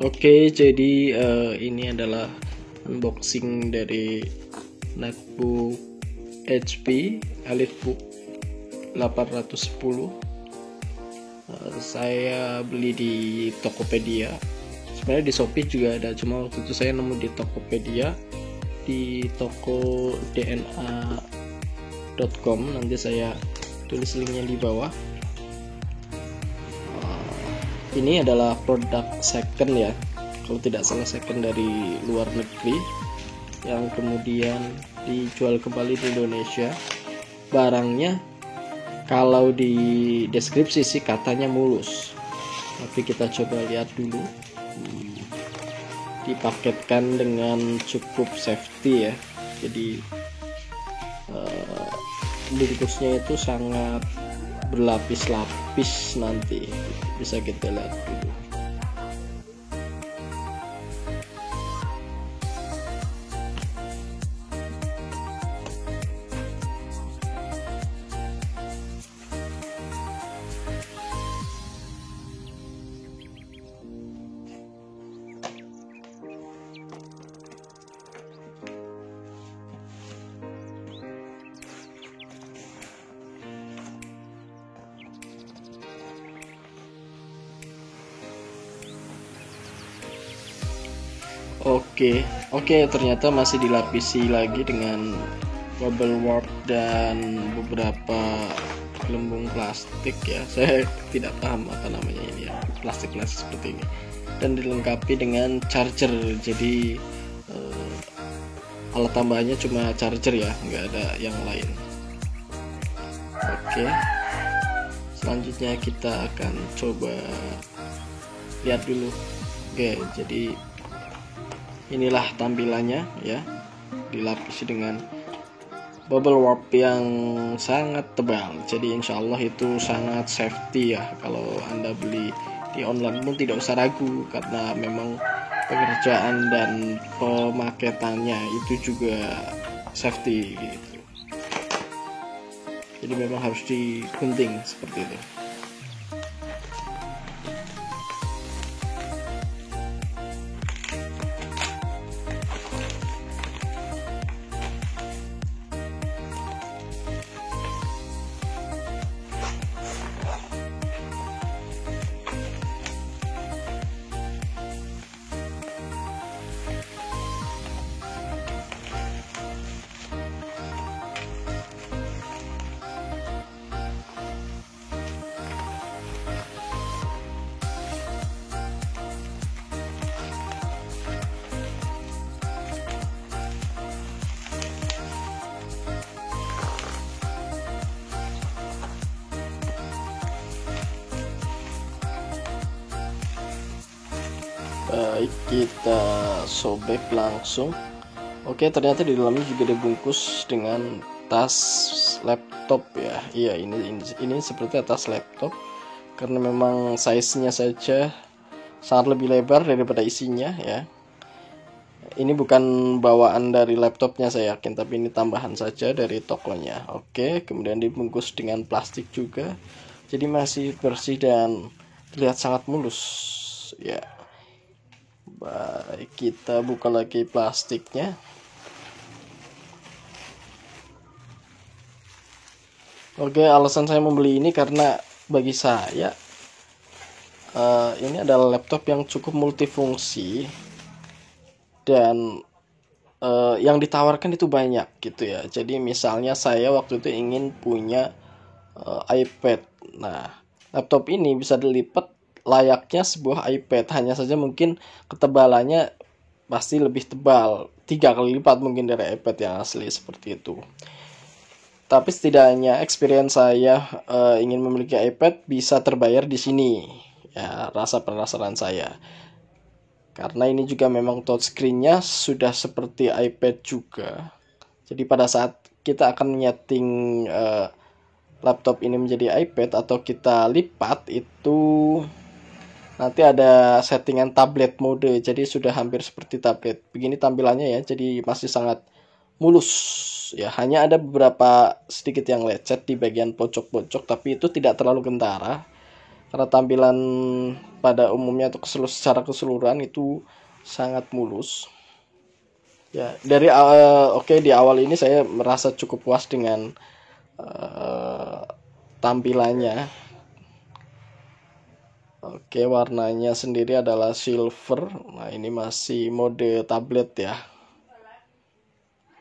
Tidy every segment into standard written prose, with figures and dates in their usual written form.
Oke, jadi ini adalah unboxing dari netbook HP EliteBook 810. Saya beli di Tokopedia. Sebenarnya di Shopee juga ada, cuma waktu itu saya nemu di Tokopedia, di toko dna.com. Nanti saya tulis linknya di bawah. Ini adalah produk second ya, kalau tidak salah second dari luar negeri, yang kemudian dijual kembali di Indonesia. Barangnya kalau di deskripsi sih katanya mulus, tapi kita coba lihat dulu. Dipaketkan dengan cukup safety ya, jadi bungkusnya itu sangat berlapis-lapis, nanti bisa kita lihat dulu. Oke, ternyata masih dilapisi lagi dengan bubble wrap dan beberapa gelembung plastik ya. Saya tidak paham apa namanya ini ya, plastik seperti ini. Dan dilengkapi dengan charger. Jadi alat tambahannya cuma charger ya, nggak ada yang lain. Oke, selanjutnya kita akan coba lihat dulu. Oke, jadi inilah tampilannya ya, dilapisi dengan bubble wrap yang sangat tebal. Jadi insya Allah itu sangat safety ya. Kalau Anda beli di online pun tidak usah ragu, karena memang pengerjaan dan pemaketannya itu juga safety gitu. Jadi memang harus digunting seperti itu. Baik, kita sobek langsung. Oke, ternyata di dalamnya juga dibungkus dengan tas laptop ya. Iya, ini seperti tas laptop, karena memang size-nya saja sangat lebih lebar daripada isinya ya. Ini bukan bawaan dari laptopnya saya yakin, tapi ini tambahan saja dari tokonya. Oke, kemudian dibungkus dengan plastik juga, jadi masih bersih dan terlihat sangat mulus ya. Baik, kita buka lagi plastiknya. Oke, alasan saya membeli ini karena bagi saya ini adalah laptop yang cukup multifungsi, dan yang ditawarkan itu banyak gitu ya. Jadi misalnya saya waktu itu ingin punya iPad. Nah, laptop ini bisa dilipat layaknya sebuah iPad, hanya saja mungkin ketebalannya pasti lebih tebal, 3 kali lipat mungkin dari iPad yang asli seperti itu. Tapi setidaknya experience saya ingin memiliki iPad bisa terbayar di sini ya, rasa penasaran saya. Karena ini juga memang touchscreen-nya sudah seperti iPad juga. Jadi pada saat kita akan menyeting laptop ini menjadi iPad atau kita lipat, itu nanti ada settingan tablet mode, jadi sudah hampir seperti tablet. Begini tampilannya ya, jadi masih sangat mulus ya. Hanya ada beberapa sedikit yang lecet di bagian pojok-pojok, tapi itu tidak terlalu kentara karena tampilan pada umumnya atau secara keseluruhan itu sangat mulus. Ya, dari di awal ini saya merasa cukup puas dengan tampilannya. Oke, warnanya sendiri adalah silver. Nah, ini masih mode tablet ya.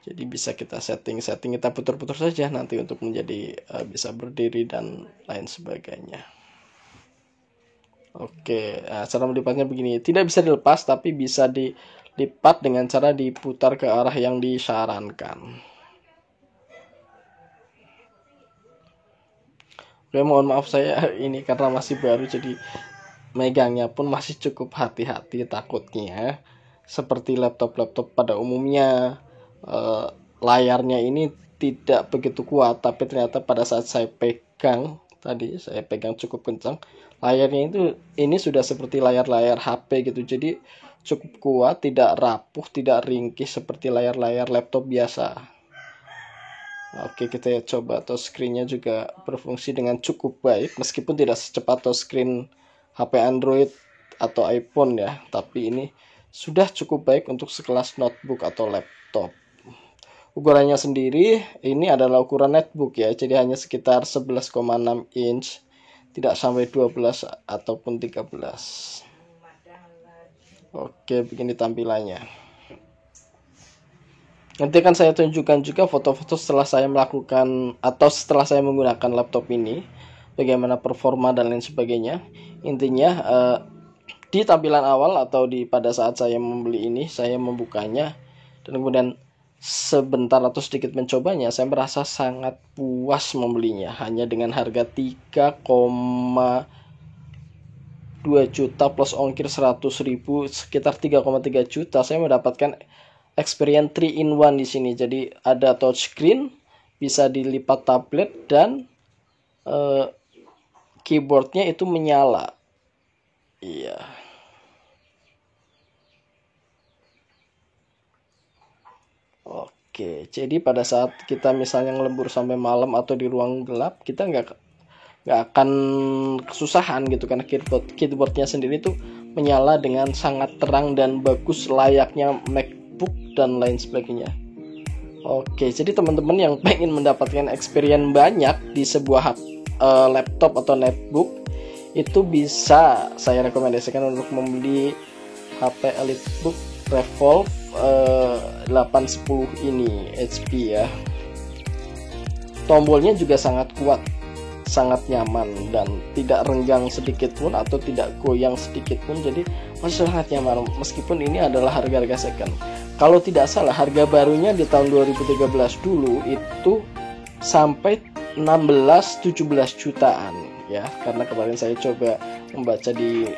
Jadi bisa kita setting, kita putar-putar saja nanti untuk menjadi bisa berdiri dan lain sebagainya. Oke, nah, cara melipatnya begini. Tidak bisa dilepas, tapi bisa dilipat dengan cara diputar ke arah yang disarankan. Oke, mohon maaf saya ini karena masih baru, jadi megangnya pun masih cukup hati-hati, takutnya seperti laptop-laptop pada umumnya layarnya ini tidak begitu kuat, tapi ternyata pada saat saya pegang cukup kencang, layarnya ini sudah seperti layar-layar HP gitu, jadi cukup kuat, tidak rapuh, tidak ringkih seperti layar-layar laptop biasa. Oke, kita coba touchscreen-nya juga berfungsi dengan cukup baik, meskipun tidak secepat touchscreen HP Android atau iPhone ya, tapi ini sudah cukup baik untuk sekelas notebook atau laptop. Ukurannya sendiri ini adalah ukuran netbook ya, jadi hanya sekitar 11,6 inch, tidak sampai 12 ataupun 13. Oke, begini tampilannya. Nanti akan saya tunjukkan juga foto-foto setelah saya melakukan atau setelah saya menggunakan laptop ini, bagaimana performa dan lain sebagainya. Intinya di tampilan awal atau pada saat saya membeli ini, saya membukanya dan kemudian sebentar atau sedikit mencobanya, saya merasa sangat puas membelinya hanya dengan harga 3,2 juta plus ongkir 100.000, sekitar 3,3 juta. Saya mendapatkan experience 3 in 1 di sini. Jadi ada touchscreen, bisa dilipat tablet, dan keyboardnya itu menyala. Iya. Oke, jadi pada saat kita misalnya ngelembur sampai malam atau di ruang gelap, kita nggak akan kesusahan gitu, karena keyboardnya sendiri tuh menyala dengan sangat terang dan bagus layaknya MacBook dan lain sebagainya. Oke, jadi teman-teman yang pengen mendapatkan experience banyak di sebuah laptop atau netbook, itu bisa saya rekomendasikan untuk membeli HP EliteBook Revolve 810 ini HP ya. Tombolnya juga sangat kuat, sangat nyaman, dan tidak renggang sedikit pun atau tidak goyang sedikit pun, jadi masih sangat nyaman meskipun ini adalah harga-harga second. Kalau tidak salah harga barunya di tahun 2013 dulu itu sampai 16-17 jutaan ya, karena kemarin saya coba membaca di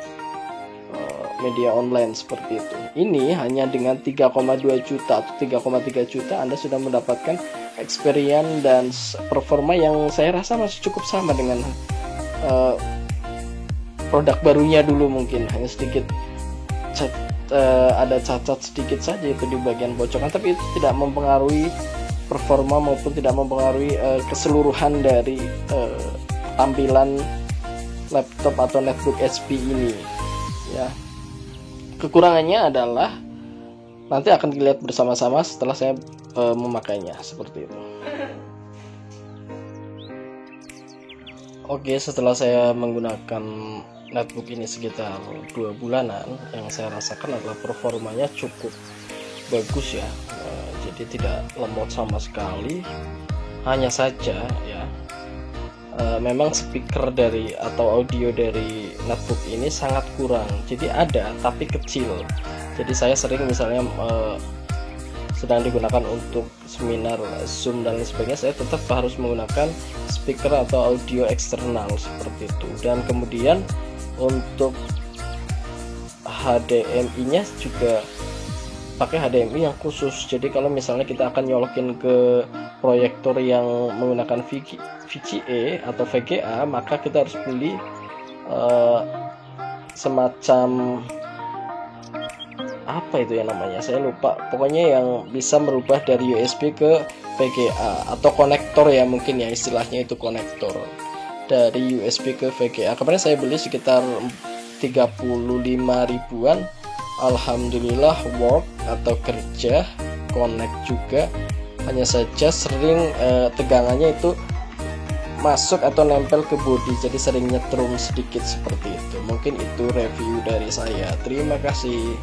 media online seperti itu. Ini hanya dengan 3,2 juta atau 3,3 juta Anda sudah mendapatkan experience dan performa yang saya rasa masih cukup sama dengan produk barunya dulu. Mungkin hanya sedikit ada cacat sedikit saja itu di bagian bocoran, tapi itu tidak mempengaruhi performa maupun tidak mempengaruhi keseluruhan dari tampilan laptop atau netbook HP ini ya. Kekurangannya adalah nanti akan dilihat bersama-sama setelah saya memakainya seperti itu. Oke, setelah saya menggunakan netbook ini sekitar 2 bulanan, yang saya rasakan adalah performanya cukup bagus ya. Jadi tidak lemot sama sekali. Hanya saja ya, memang speaker atau audio dari netbook ini sangat kurang. Jadi ada tapi kecil. Jadi saya sering misalnya sedang digunakan untuk seminar Zoom dan lain sebagainya, saya tetap harus menggunakan speaker atau audio eksternal seperti itu. Dan kemudian untuk HDMI-nya juga pakai HDMI yang khusus. Jadi kalau misalnya kita akan nyolokin ke proyektor yang menggunakan VGA atau VGA, maka kita harus beli semacam apa itu ya namanya, saya lupa, pokoknya yang bisa merubah dari USB ke VGA atau konektor ya, mungkin ya istilahnya itu konektor. dari USB ke VGA. Kemarin saya beli sekitar 35 ribuan. Alhamdulillah work atau kerja, connect juga. Hanya saja sering tegangannya itu masuk atau nempel ke bodi, jadi sering nyetrum sedikit seperti itu. Mungkin itu review dari saya. Terima kasih.